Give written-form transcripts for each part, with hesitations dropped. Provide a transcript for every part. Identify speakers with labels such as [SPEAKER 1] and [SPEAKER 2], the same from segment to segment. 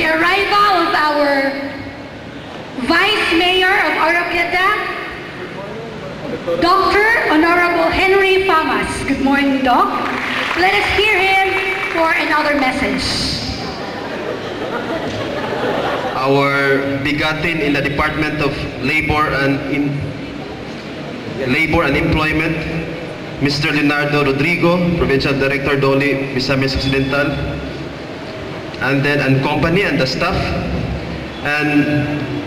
[SPEAKER 1] the arrival of our Vice Mayor of Oroquieta, Dr. Honorable Henry Famas. Good morning, Doc. Let us hear him for another message.
[SPEAKER 2] Our bigatin in the Department of Labor and Employment, Mr. Leonardo Rodrigo, Provincial Director Doli, Misamis Occidental, and company and the staff. And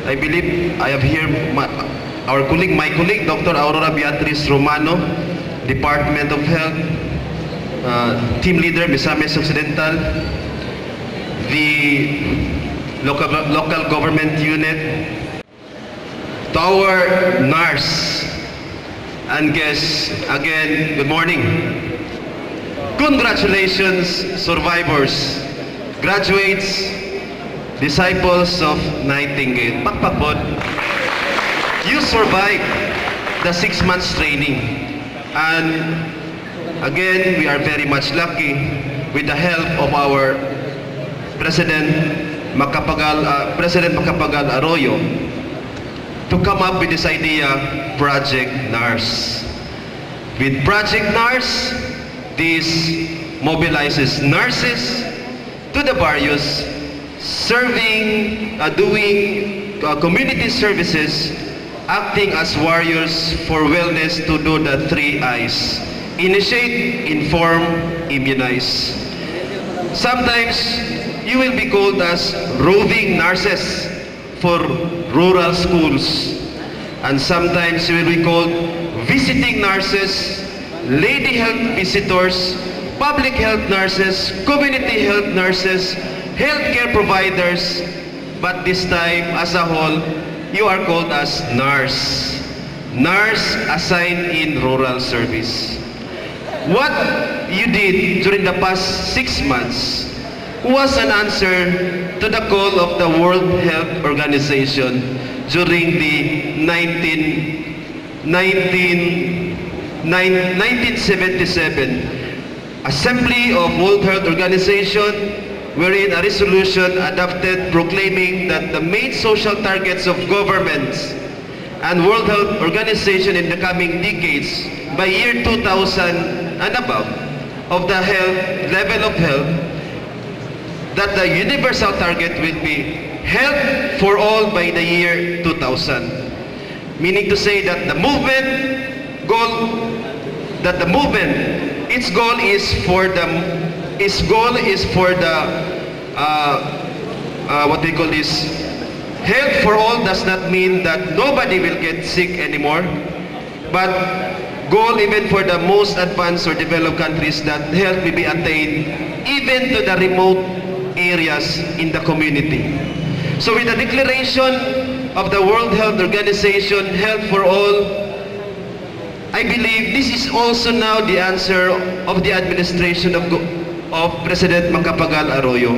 [SPEAKER 2] I believe I have here my colleague, Dr. Aurora Beatriz Romano, Department of Health, Team Leader, Misamis Occidental, the local government unit, to our nurse and guests, again, good morning. Congratulations, survivors, graduates, disciples of Nightingale. Pakpakpon, you survived the 6 months training. And again, we are very much lucky with the help of our President Macapagal Arroyo to come up with this idea, Project NARS. With Project NARS, this mobilizes nurses to the barrios, serving, doing community services, acting as warriors for wellness to do the 3 I's: initiate, inform, immunize. Sometimes you will be called as roving nurses for rural schools, and sometimes you will be called visiting nurses, lady health visitors, public health nurses, community health nurses, healthcare providers, but this time as a whole you are called as nurse assigned in rural service. What you did during the past 6 months was an answer to the call of the World Health Organization during the 1977 Assembly of World Health Organization, wherein a resolution adopted proclaiming that the main social targets of governments and World Health Organization in the coming decades by year 2000 and above of the level of health, that the universal target will be health for all by the year 2000. Meaning to say that its goal is for the what we call this, health for all does not mean that nobody will get sick anymore, but goal even for the most advanced or developed countries that health will be attained even to the remote areas in the community. So with the declaration of the World Health Organization, health for all, I believe this is also now the answer of the administration of President Macapagal Arroyo.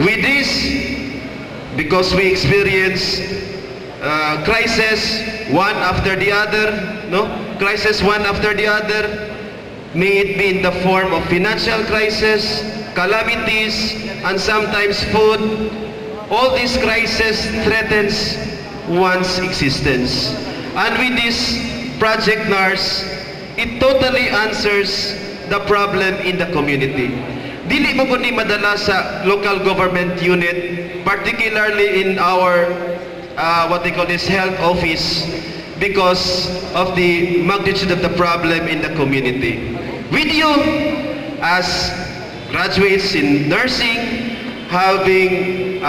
[SPEAKER 2] With this, because we experience crisis one after the other, may it be in the form of financial crisis, calamities, and sometimes food. All these crises threatens one's existence. And with this Project NARS, it totally answers the problem in the community. Dili mo kundi madala sa local government unit, particularly in our what they call this health office, because of the magnitude of the problem in the community. With you as graduates in nursing, having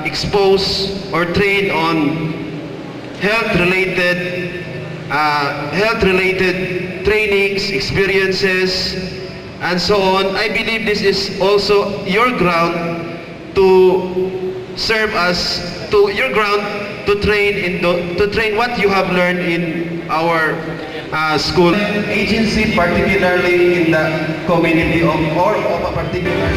[SPEAKER 2] exposed or trained on health-related trainings, experiences, and so on, I believe this is also your ground to serve as your ground to train what you have learned in our school agency, particularly in the community of a particular